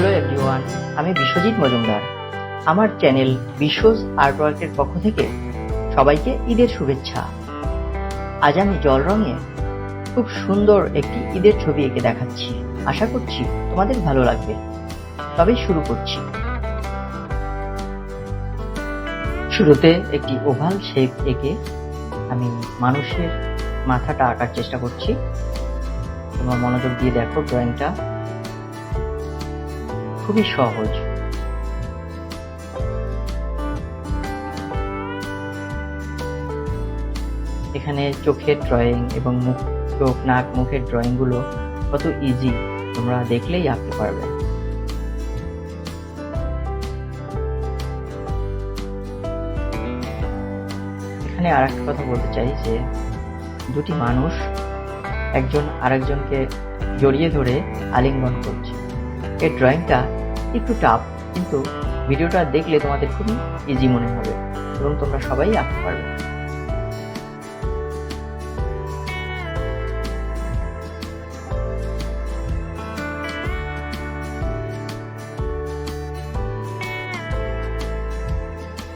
Hello everyone, আমি বিশ্বজিৎ মজুমদার। আমার channel বিশ্বজ আর্টওয়ার্কের পক্ষ থেকে সবাইকে ঈদের শুভেচ্ছা। আজ আমি জল রঙে খুব সুন্দর একটি ঈদের ছবি এঁকে দেখাচ্ছি। আশা করছি তোমাদের ভালো লাগবে। তবে শুরু করছি। শুরুতে একটি ওভাল শেপ এঁকে আমি মানুষের মাথাটা আঁকার চেষ্টা করছি। তোমরা মনোযোগ দিয়ে দেখো, ড্রয়িংটা খুবই সহজ। এখানে চোখের ড্রয়িং এবং চোখ, নাক, মুখের ড্রয়িং গুলো কত ইজি, তোমরা দেখলেই আঁকতে পারবে। এখানে আরেকটা কথা বলতে চাই যে দুটি মানুষ একজন আরেকজনকে জড়িয়ে ধরে আলিঙ্গন করছে। এই ড্রয়িংটা একটু টাফ, কিন্তু ভিডিওটা দেখলে তোমাদের খুবই ইজি মনে হবে এবং তোমরা সবাই আঁকতে পারবে।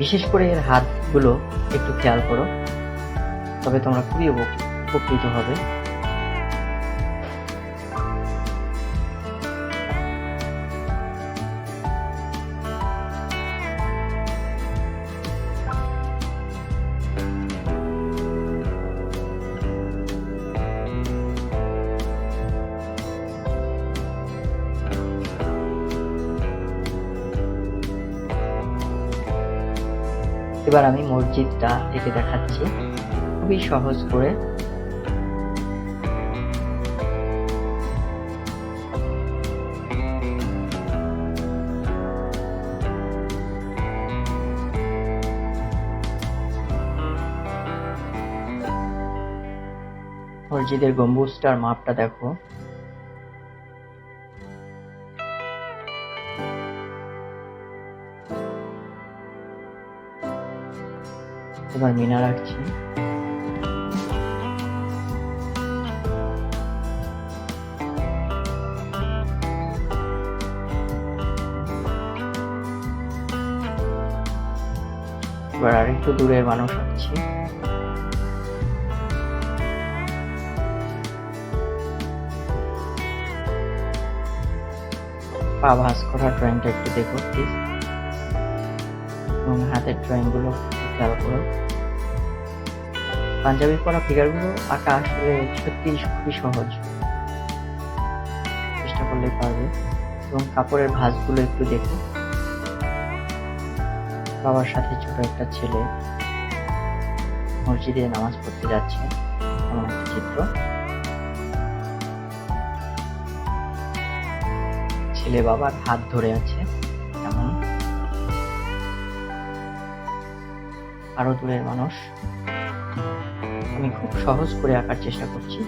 বিশেষ করে এর হাতগুলো একটু খেয়াল করো, তবে তোমরা খুবই উপকৃত হবে। এবার আমি মসজিদটা এঁকে দেখাচ্ছি খুবই সহজ করে। মসজিদের গম্বুজটার মাপটা দেখো। এবার মিনার আঁকছি। এবার আরেকটু দূরের মানুষ আঁকছি। পা ভাঁজ করা ড্রয়িংটা একটু দেখো প্লিজ, এবং হাতের ড্রয়িং গুলো খেয়াল করো। পাঞ্জাবি পরা ফিগার গুলো আঁকা আসলে সত্যি খুবই সহজ, চেষ্টা করলে পারবে। এবং কাপড়ের ভাঁজগুলো একটু দেখো। বাবার সাথে ছোট একটা ছেলে মসজিদে নামাজ পড়তে যাচ্ছে, এমন একটা চিত্র। ছেলে বাবার হাত ধরে আছে এমন। আরো দূরের মানুষ। আমি খুব সহজ করে আঁকার চেষ্টা করছি।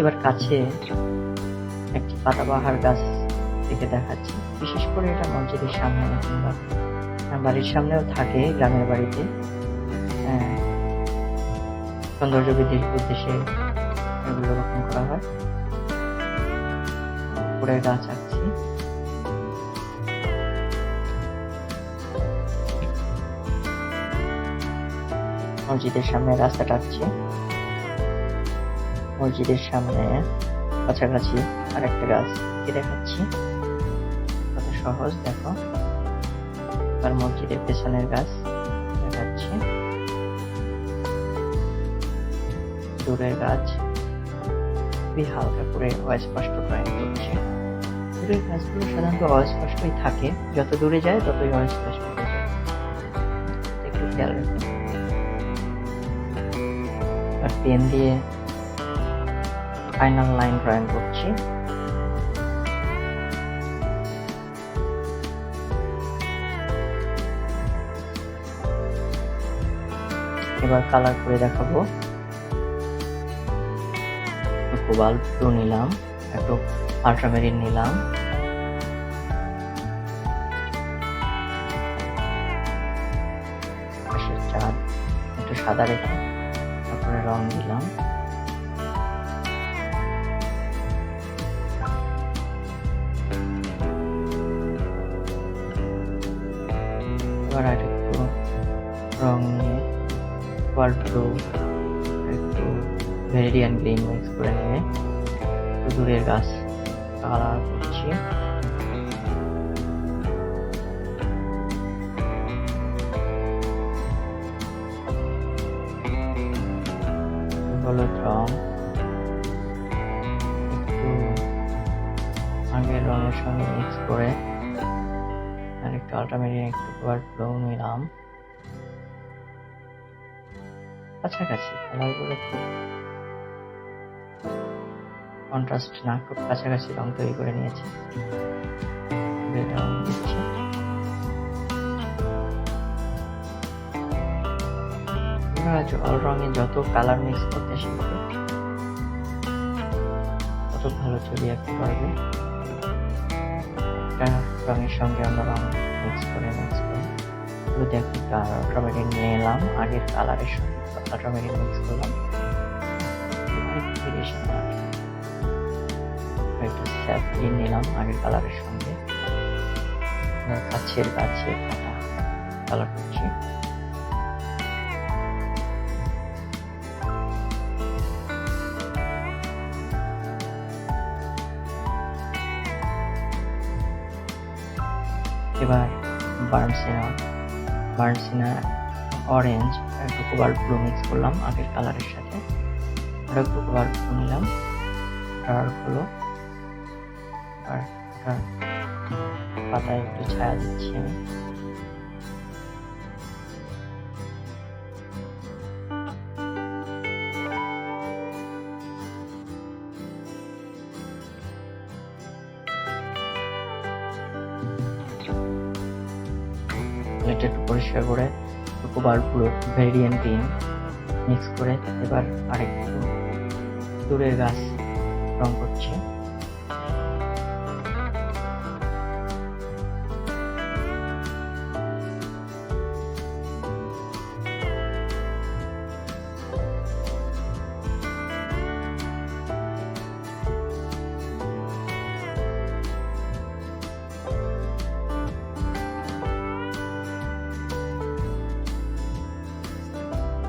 এবার কাছে একটি পাতাবাহার গাছ থেকে দেখাচ্ছি। বিশেষ করে এটা মসজিদের সামনে কিংবা বাড়ির সামনেও থাকে, গ্রামের বাড়িতে সৌন্দর্য বৃদ্ধির উদ্দেশ্যে এগুলো রোপণ করা হয়। ফুলের গাছ আঁকছি। মসজিদের সামনে রাস্তাটা আঁকছি। মসজিদের সামনে কাছাকাছি আরেকটা গাছ দেখাচ্ছি, কত সহজ দেখো। আর মসজিদের পেছনের গাছ দেখাচ্ছি, দূরের গাছ খুবই হালকা করে অস্পষ্ট ড্রয়িং করছি। দূরের গাছগুলো সাধারণত অস্পষ্টই থাকে, যত দূরে যায় ততই অস্পষ্ট হয়ে যায়, একটু খেয়াল রাখুন। আর পেন দিয়ে ফাইনাল লাইন ড্রয়িং করছি। এবার কালার করে দেখাবো। কোবাল্ট ব্লু নিলাম, একটু আল্ট্রামেরিন নিলাম, সাদা রেখে তারপরে রং দিলাম। এবার আর একটু রং নিয়ে ওয়ার্ল্ড ব্লু একটু ভেরিডিয়ান গ্রিন মিক্স করে নিয়ে একটু দূরের গাছ কালার করছি। হলুদ রং একটু আগের রঙের সঙ্গে মিক্স করে আর একটু আল্ট্রামেরিন একটু ওয়ার্ল্ড ব্লু নিলাম। কাছাকাছি কালারগুলো খুব কন্ট্রাস্ট না, খুব কাছাকাছি রং তৈরি করে নিয়েছি। রং দিচ্ছি। জল রঙে যত কালার মিক্স করতে শিখবে তত ভালো ছবি আঁকতে পারবে। একটা রঙের সঙ্গে অন্য রং মিক্স করে হলুদে একটা আল্ট্রামেরিন নিয়ে এলাম, আগের কালারের সঙ্গে আল্ট্রামেরিন মিক্স করলাম। একটু স্যাফরিন নিলাম আগের কালারের সঙ্গে, গাছের কাটা কালার করছি। এবার বার্নসিনা অরেঞ্জ একটু কোবাল্ট ব্লু মিক্স করলাম আগের কালারের সাথে, আর একটু কোবাল্ট ব্লু নিলাম, ডার্ক হলো। আর পাতায় একটু ছায়া দিচ্ছি আমি। এটা একটু পরিষ্কার করে কোবাল্ট ব্লু ভেরিডিয়ান গ্রিন মিক্স করে এবার আরেকটু দূরের গাছ রং করছি।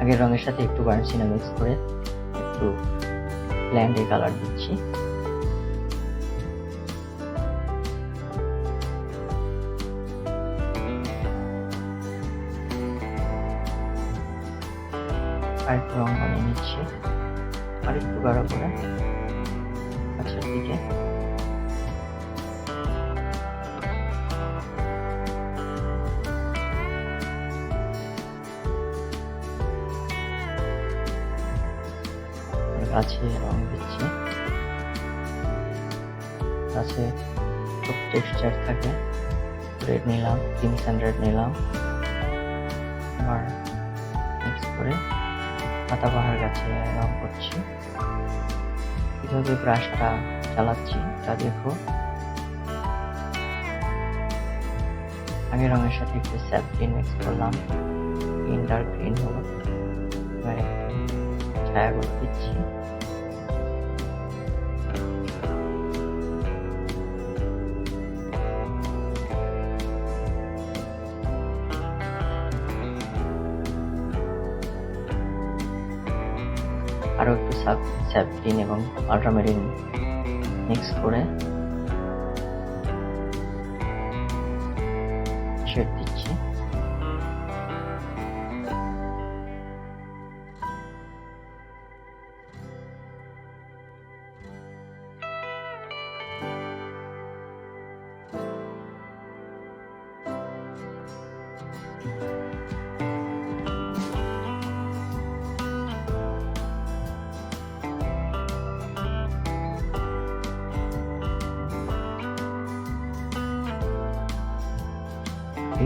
আগের রঙের সাথে একটু বার্নসিনা মিক্স করে একটু ল্যান্ডের কালার দিচ্ছি। আর একটু রং বানিয়ে নিচ্ছি, আর একটু গাঢ় করে গাছের দিকে। গাছে রং দিচ্ছি, গাছে খুব টেক্সচার থাকে। রেড নিলাম, ক্রিমসন রেড নিলাম, আবার মিক্স করে পাতাবাহার গাছে রং করছি। কিভাবে ব্রাশটা চালাচ্ছি তা দেখো। আগের রঙের সাথে একটু স্যাপ গ্রিন মিক্স করলাম, গ্রিন ডার্ক গ্রিন হলো। এবার একটু ছায়া করে দিচ্ছি। আরো একটু স্যাফরিন এবং আল্ট্রামেরিন মিক্স করে শেড দিচ্ছি।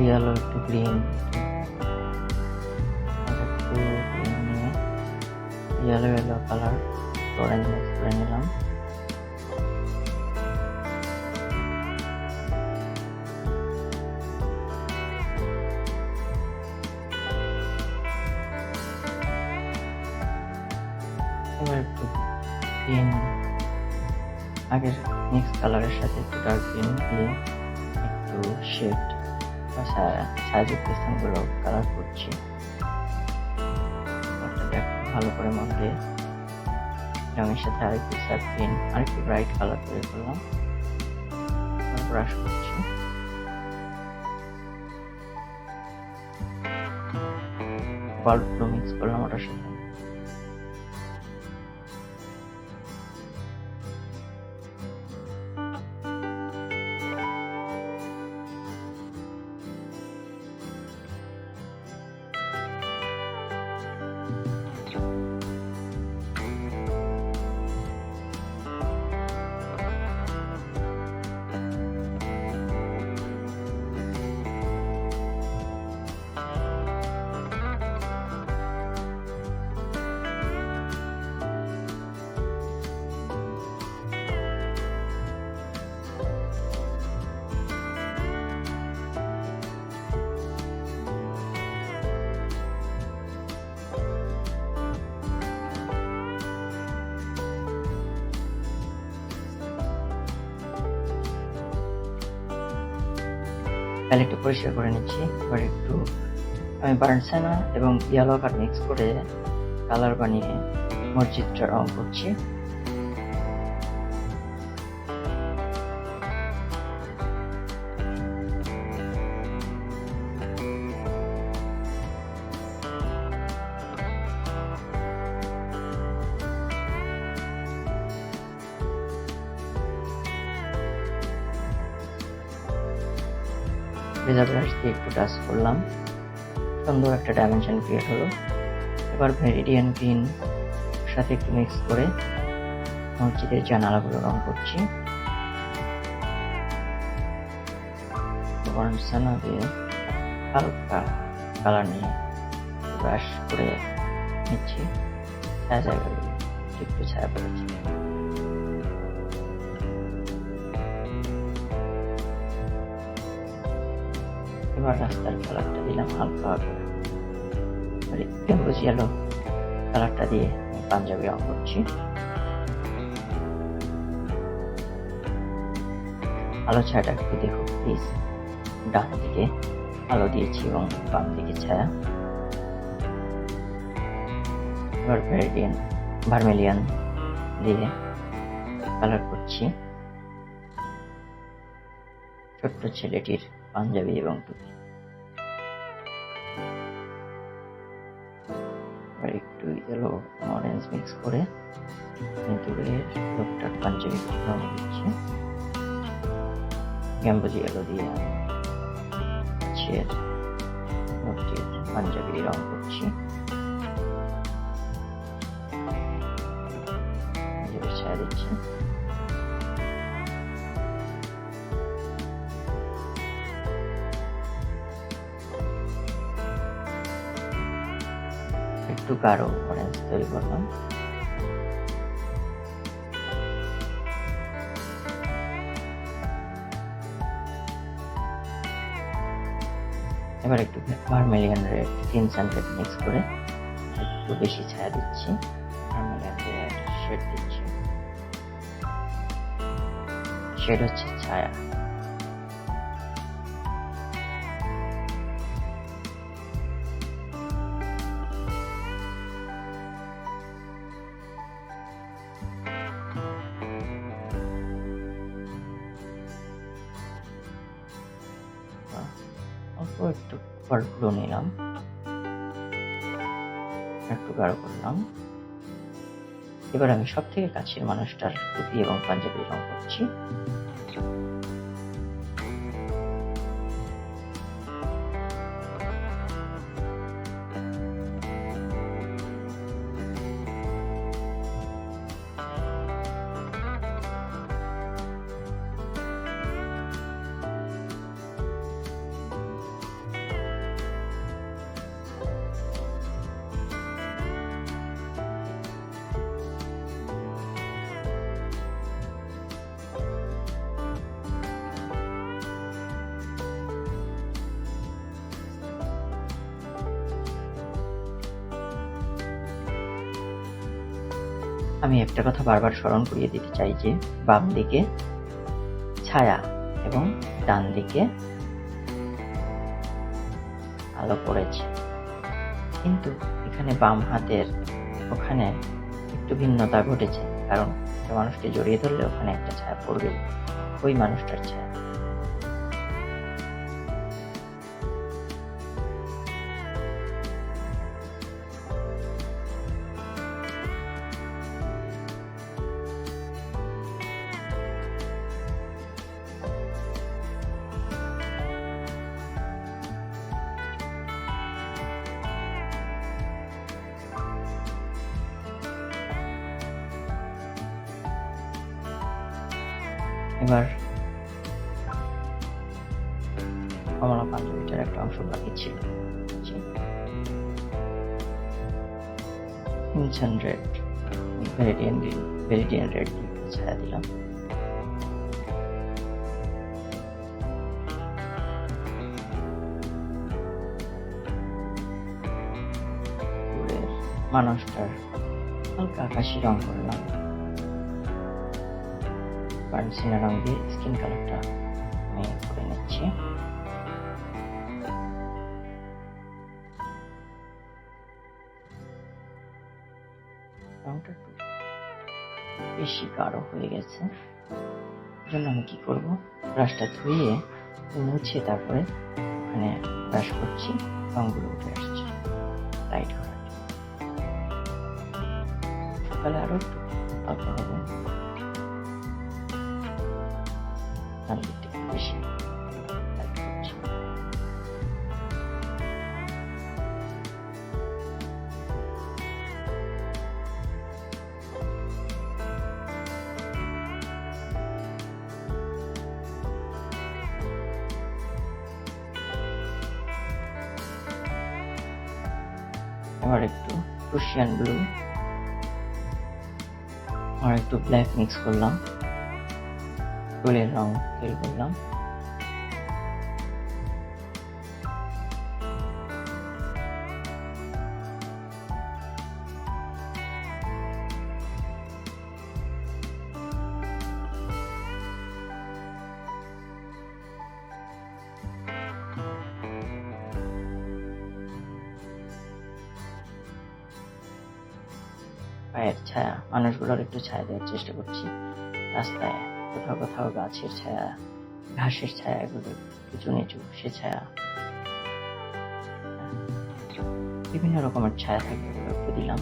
yellow একটু গ্রিন, একটু গ্রিন নিয়ে yellow কালার অরেঞ্জ মিক্স করে নিলাম। এবার একটু গ্রিন, আগের মিক্স কালারের সাথে একটু ডার্ক গ্রিন দিয়ে একটু শেড বা ছায়াযুক্ত স্থানগুলো কালার করছি। ভালো করে মন দিয়ে রঙের সাথে আরেকটু সাবগ্রিন, আরেকটু ব্রাইট কালার তৈরি করলাম, ব্রাশ করছি। গোল্ড ব্লু মিক্স করলাম ওটার সাথে। প্যালেটটা পরিষ্কার করে নিচ্ছি। এবার একটু আমি বার্নসেনা এবং ইয়েলো কাট মিক্স করে কালার বানিয়ে মসজিদটা রং করছি। লেজার ব্রাশ দিয়ে একটু টাচ করলাম, সুন্দর একটা ডাইমেনশন ক্রিয়েট হলো। এবার ভেরিডিয়ান গ্রিন সাথে একটু মিক্স করে মসজিদের জানালাগুলো রং করছি। বার্নসেনা দিয়ে হালকা কালার নিয়ে ব্রাশ করে নিচ্ছি, ছায়া জায়গাগুলো একটু ছায়া পড়েছে। এবার রাস্তার কালারটা দিলাম হালকা করে, ইয়েলো কালারটা দিয়ে পাঞ্জাবি রং করছি। আলো ছায়াটা একটু দেখো প্লিজ, ডান দিকে আলো দিয়েছি এবং বাম দিকে ছায়া। এবার ভার্মিলিয়ান দিয়ে কালার করছি ছোট্ট ছেলেটির পাঞ্জাবি এবং টুপি। একটু ইয়েলো অরেঞ্জ মিক্স করে দূরের লোকটার পাঞ্জাবি রং দিচ্ছি। গ্যাম্বোজি ইয়েলো দিয়ে লোকটির পাঞ্জাবি রং করছি। ছায়া দিচ্ছি। একটু গাঢ় অরেঞ্জ তৈরি করলাম। এবার একটু vermilion red, crimson red mix করে একটু বেশি ছায়া দিচ্ছি। ভার্মিলিয়ান রেড শেড দিচ্ছি, শেড হচ্ছে ছায়া। একটু পার্পল নিলাম, একটু গাঢ় করলাম। এবার আমি সব থেকে কাছের মানুষটার টুপি এবং পাঞ্জাবি রং করছি। আমি একটা কথা বারবার স্মরণ করিয়ে দিতে চাই যে বাম দিকে ছায়া এবং ডান দিকে আলো পড়েছে, কিন্তু এখানে বাম হাতের ওখানে একটু ভিন্নতা ঘটেছে, কারণ একটা মানুষকে জড়িয়ে ধরলে ওখানে একটা ছায়া পড়বে, ওই মানুষটার ছায়া। এবার কমলা পাঞ্জাবিটার একটা অংশ বাকি ছিল, ইনসান রেড, ভেরিডিয়ান রেড দিয়ে ছায়া দিলাম। মানুষটার হালকা আকাশি রং করলাম, বার্নসিনা রং দিয়ে স্কিন কালারটা আমি করে নিচ্ছি। রংটা একটু বেশি গাঢ় হয়ে গেছে, জন্য আমি কি করব, ব্রাশটা ধুয়ে মুছে তারপরে ওখানে ব্রাশ করছি, রংগুলো উঠে আসছে লাইট করার জন্য। সকালে আরো একটু হালকা হবে, বেশি লাইট করছি। আবার একটু প্রুশিয়ান ব্লু আর একটু ব্ল্যাক মিক্স করলাম, ফুলের রং তৈরি করলাম। পায়ের ছায়া, মানুষগুলোর একটু ছায়া দেওয়ার চেষ্টা করছি। রাস্তায় কোথাও কোথাও গাছের ছায়া, ঘাসের ছায়া, এগুলো উঁচু নিচু সে ছায়া, বিভিন্ন রকমের ছায়া থাকবে, এগুলো একটু দিলাম।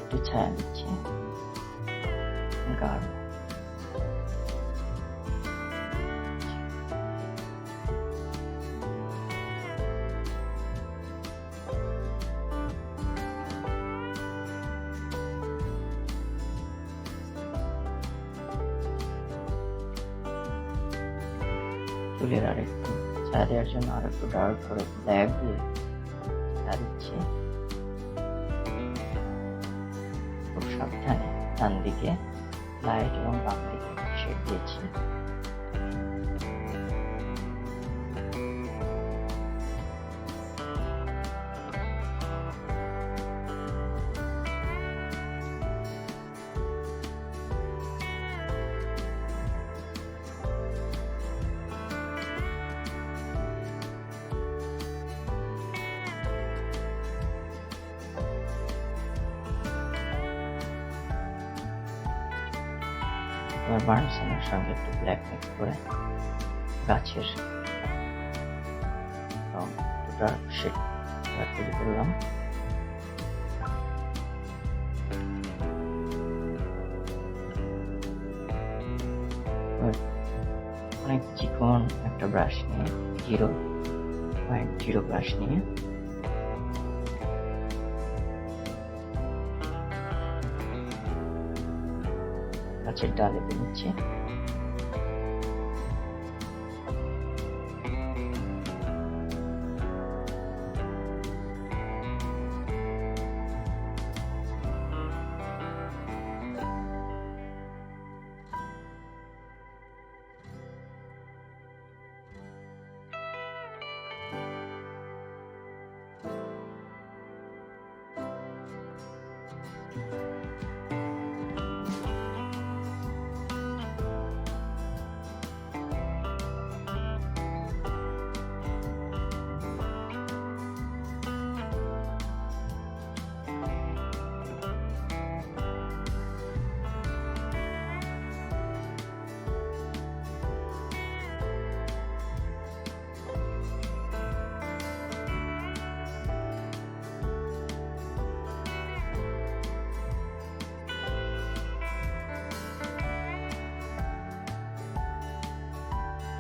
একটু ছায়া নিচ্ছে গাঢ়। চুলের আর একটু ছায়া দেওয়ার জন্য আর একটু ডার্ক করে ব্ল্যাক দিয়ে ছায়া দিচ্ছি। খুব সাবধানে ডান দিকে লাইট এবং বাম দিকে শেড দিয়েছি। এবার বার্নসিনের সঙ্গে একটু ব্ল্যাক মিক্স করে গাছের রং ডার্ক শেড তৈরি করলাম। অনেক চিকন একটা ব্রাশ নিয়ে, জিরো ব্রাশ নিয়ে গাছের ডালে নিচ্ছে।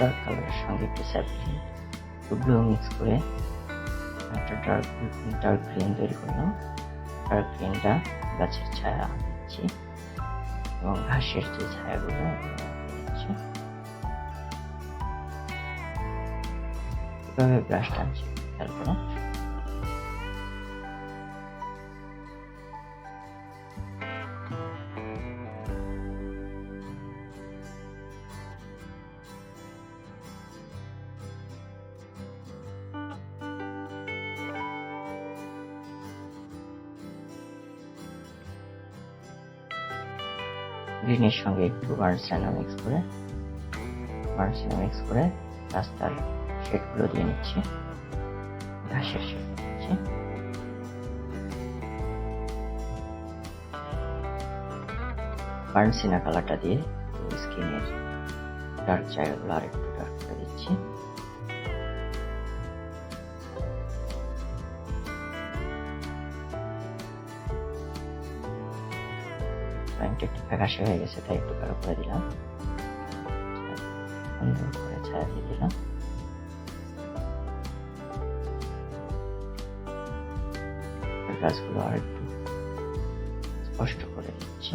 ডার্ক কালারের সঙ্গে একটু স্যাপলিন একটু ব্লু মিক্স করে একটা ডার্ক গ্রিন তৈরি করলাম। ডার্ক গ্রিনটা গাছের ছায়া দিচ্ছি এবং ঘাসের যে ছায়াগুলো দিচ্ছি। এভাবে ব্রাশ টানছি, খেয়াল করো। গ্রিনের সঙ্গে একটু বার্নসিয়ানা মিক্স করে রাস্তার শেডগুলো দিয়ে নিচ্ছি, ঘাসের শেড দিচ্ছি। বার্নসিয়ানা কালারটা দিয়ে স্কিনের ডার্ক জায়গাগুলো আর একটু ডার্ক করে দিচ্ছি। একটু ফ্যাকাশে হয়ে গেছে, তাই একটু কালো করে দিলাম, সুন্দর করে ছায়া দিয়ে দিলাম। গাছগুলো আর একটু স্পষ্ট করে দিচ্ছি।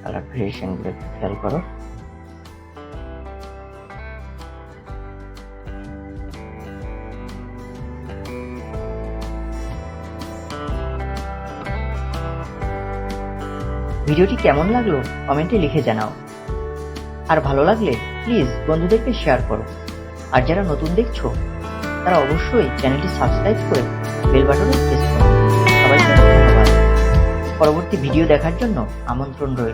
কালার ভেরিয়েশন গুলো একটু খেয়াল করো। ভিডিওটি কেমন লাগলো কমেন্টে লিখে জানাও, আর ভালো লাগলে প্লিজ বন্ধুদেরকে শেয়ার করো। আর যারা নতুন দেখছো তারা অবশ্যই চ্যানেলটি সাবস্ক্রাইব করে বেল বাটনে প্রেস করো। সবাইকে ধন্যবাদ। পরবর্তী ভিডিও দেখার জন্য আমন্ত্রণ রইল।